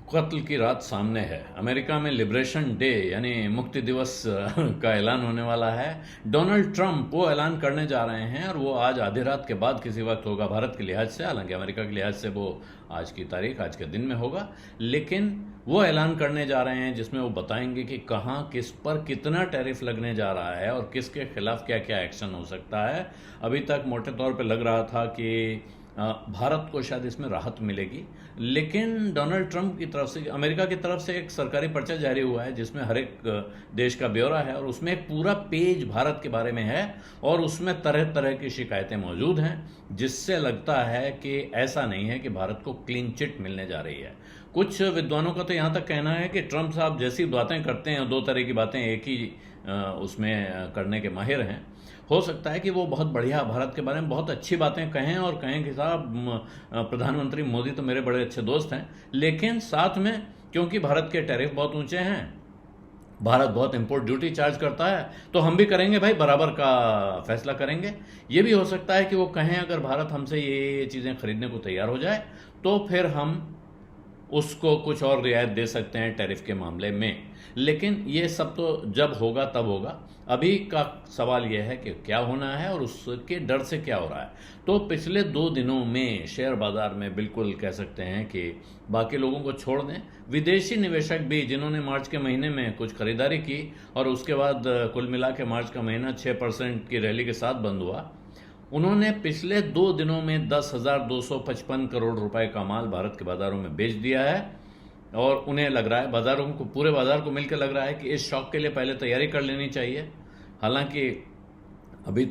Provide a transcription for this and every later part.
कत्ल की रात सामने है। अमेरिका में लिबरेशन डे यानी मुक्ति दिवस का ऐलान होने वाला है। डोनाल्ड ट्रंप वो ऐलान करने जा रहे हैं और वो आज आधी रात के बाद किसी वक्त होगा भारत के लिहाज से। हालांकि अमेरिका के लिहाज से वो आज की तारीख, आज के दिन में होगा, लेकिन वो ऐलान करने जा रहे हैं जिसमें वो बताएंगे कि कहाँ किस पर कितना टैरिफ लगने जा रहा है और किसके खिलाफ क्या क्या एक्शन हो सकता है। अभी तक मोटे तौर पे लग रहा था कि भारत को शायद इसमें राहत मिलेगी, लेकिन डोनाल्ड ट्रंप की तरफ से, अमेरिका की तरफ से एक सरकारी पर्चा जारी हुआ है जिसमें हर एक देश का ब्यौरा है और उसमें एक पूरा पेज भारत के बारे में है और उसमें तरह तरह की शिकायतें मौजूद हैं, जिससे लगता है कि ऐसा नहीं है कि भारत को क्लीन चिट मिलने जा रही है। कुछ विद्वानों का तो यहाँ तक कहना है कि ट्रंप साहब जैसी बातें करते हैं, दो तरह की बातें एक ही उसमें करने के माहिर हैं। हो सकता है कि वो बहुत बढ़िया भारत के बारे में बहुत अच्छी बातें कहें और कहें कि साहब प्रधानमंत्री मोदी तो मेरे बड़े अच्छे दोस्त हैं, लेकिन साथ में क्योंकि भारत के टैरिफ बहुत ऊंचे हैं, भारत बहुत इंपोर्ट ड्यूटी चार्ज करता है, तो हम भी करेंगे भाई, बराबर का फैसला करेंगे। ये भी हो सकता है कि वो कहें अगर भारत हमसे ये चीज़ें खरीदने को तैयार हो जाए तो फिर हम उसको कुछ और रियायत दे सकते हैं टैरिफ के मामले में। लेकिन ये सब तो जब होगा तब होगा। अभी का सवाल यह है कि क्या होना है और उसके डर से क्या हो रहा है। तो पिछले 2 दिनों में शेयर बाजार में बिल्कुल कह सकते हैं कि बाकी लोगों को छोड़ दें, विदेशी निवेशक भी जिन्होंने मार्च के महीने में कुछ खरीदारी की और उसके बाद कुल मिला के मार्च का महीना 6% की रैली के साथ बंद हुआ, उन्होंने पिछले 2 दिनों में 10,255 करोड़ रुपए का माल भारत के बाजारों में बेच दिया है। और उन्हें लग रहा है, बाजारों को, पूरे बाजार को मिलकर लग रहा है कि इस शॉक के लिए पहले तैयारी कर लेनी चाहिए। हालांकि अभी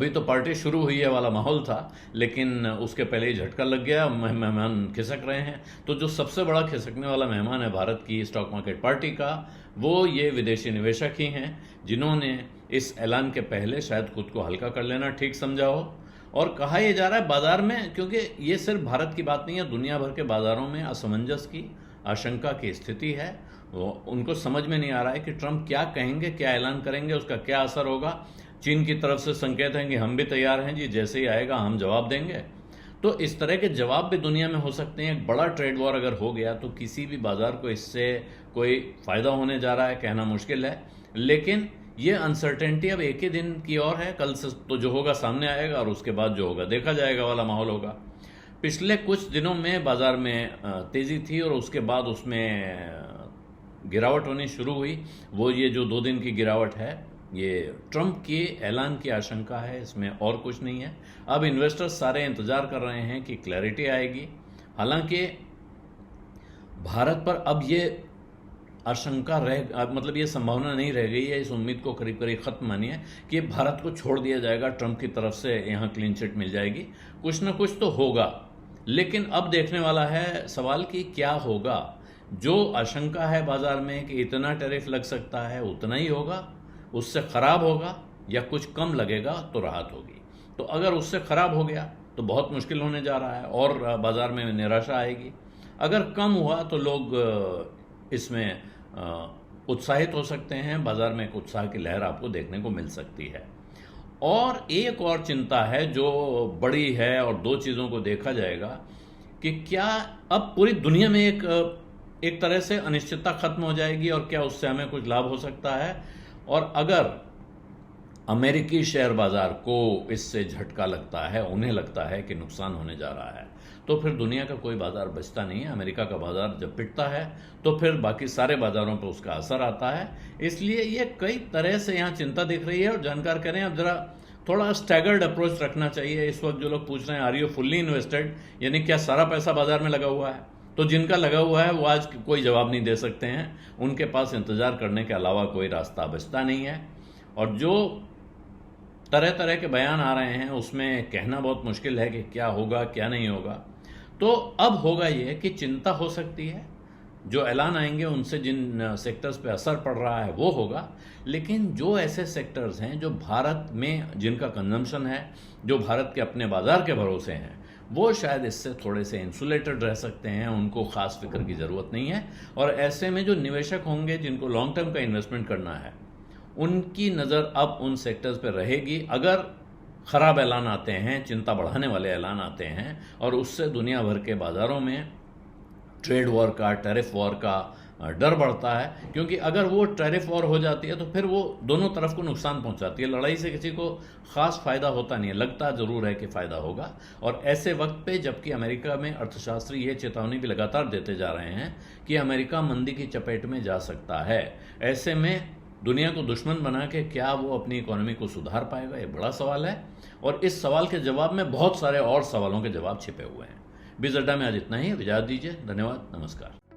तो पार्टी शुरू हुई है वाला माहौल था, लेकिन उसके पहले ही झटका लग गया, मेहमान खिसक रहे हैं। तो जो सबसे बड़ा खिसकने वाला मेहमान है भारत की स्टॉक मार्केट पार्टी का, वो ये विदेशी निवेशक ही हैं जिन्होंने इस ऐलान के पहले शायद खुद को हल्का कर लेना ठीक समझा हो। और कहा यह जा रहा है बाजार में, क्योंकि ये सिर्फ भारत की बात नहीं है, दुनिया भर के बाजारों में असमंजस की, आशंका की स्थिति है। उनको समझ में नहीं आ रहा है कि ट्रंप क्या कहेंगे, क्या ऐलान करेंगे, उसका क्या असर होगा। चीन की तरफ से संकेत हैं कि हम भी तैयार हैं जी, जैसे ही आएगा हम जवाब देंगे। तो इस तरह के जवाब भी दुनिया में हो सकते हैं। एक बड़ा ट्रेड वॉर अगर हो गया तो किसी भी बाजार को इससे कोई फायदा होने जा रहा है कहना मुश्किल है। लेकिन ये अनसर्टेनिटी अब एक ही दिन की और है, कल से तो जो होगा सामने आएगा और उसके बाद जो होगा देखा जाएगा वाला माहौल होगा। पिछले कुछ दिनों में बाजार में तेजी थी और उसके बाद उसमें गिरावट होनी शुरू हुई। वो ये जो 2 दिन की गिरावट है, ये ट्रंप के ऐलान की आशंका है, इसमें और कुछ नहीं है। अब इन्वेस्टर्स सारे इंतजार कर रहे हैं कि क्लैरिटी आएगी। हालांकि भारत पर अब ये आशंका मतलब ये संभावना नहीं रह गई है, इस उम्मीद को करीब करीब खत्म मानिए कि भारत को छोड़ दिया जाएगा, ट्रंप की तरफ से यहाँ क्लीन चिट मिल जाएगी। कुछ ना कुछ तो होगा, लेकिन अब देखने वाला है सवाल कि क्या होगा। जो आशंका है बाजार में कि इतना टैरिफ लग सकता है, उतना ही होगा, उससे खराब होगा, या कुछ कम लगेगा तो राहत होगी। तो अगर उससे खराब हो गया तो बहुत मुश्किल होने जा रहा है और बाजार में निराशा आएगी। अगर कम हुआ तो लोग इसमें उत्साहित हो सकते हैं, बाजार में एक उत्साह की लहर आपको देखने को मिल सकती है। और एक और चिंता है जो बड़ी है, और 2 चीज़ों को देखा जाएगा कि क्या अब पूरी दुनिया में एक तरह से अनिश्चितता खत्म हो जाएगी और क्या उससे हमें कुछ लाभ हो सकता है। और अगर अमेरिकी शेयर बाजार को इससे झटका लगता है, उन्हें लगता है कि नुकसान होने जा रहा है, तो फिर दुनिया का कोई बाजार बचता नहीं है। अमेरिका का बाजार जब पिटता है तो फिर बाकी सारे बाजारों पर उसका असर आता है। इसलिए ये कई तरह से यहाँ चिंता दिख रही है और जानकार करें अब जरा थोड़ा स्टैगर्ड अप्रोच रखना चाहिए। इस वक्त जो लोग पूछ रहे हैं आर यू फुल्ली इन्वेस्टेड, यानी क्या सारा पैसा बाजार में लगा हुआ है, तो जिनका लगा हुआ है वो आज कोई जवाब नहीं दे सकते हैं, उनके पास इंतजार करने के अलावा कोई रास्ता बचता नहीं है। और जो तरह तरह के बयान आ रहे हैं उसमें कहना बहुत मुश्किल है कि क्या होगा क्या नहीं होगा। तो अब होगा ये कि चिंता हो सकती है, जो ऐलान आएंगे उनसे जिन सेक्टर्स पे असर पड़ रहा है वो होगा, लेकिन जो ऐसे सेक्टर्स हैं जो भारत में जिनका कंजम्पशन है, जो भारत के अपने बाजार के भरोसे हैं, वो शायद इससे थोड़े से इंसुलेटेड रह सकते हैं, उनको खास फिक्र की ज़रूरत नहीं है। और ऐसे में जो निवेशक होंगे जिनको लॉन्ग टर्म का इन्वेस्टमेंट करना है, उनकी नज़र अब उन सेक्टर्स पर रहेगी। अगर खराब ऐलान आते हैं, चिंता बढ़ाने वाले ऐलान आते हैं और उससे दुनिया भर के बाजारों में ट्रेड वॉर का, टैरिफ वॉर का डर बढ़ता है, क्योंकि अगर वो टैरिफ वॉर हो जाती है तो फिर वो दोनों तरफ को नुकसान पहुंचाती है। लड़ाई से किसी को खास फायदा होता नहीं है, लगता जरूर है कि फायदा होगा। और ऐसे वक्त पे जबकि अमेरिका में अर्थशास्त्री ये चेतावनी भी लगातार देते जा रहे हैं कि अमेरिका मंदी की चपेट में जा सकता है, ऐसे में दुनिया को दुश्मन बना के क्या वो अपनी इकोनॉमी को सुधार पाएगा, ये बड़ा सवाल है। और इस सवाल के जवाब में बहुत सारे और सवालों के जवाब छिपे हुए हैं। बीज अड्डा में आज इतना ही। इजाजत दीजिए। धन्यवाद। नमस्कार।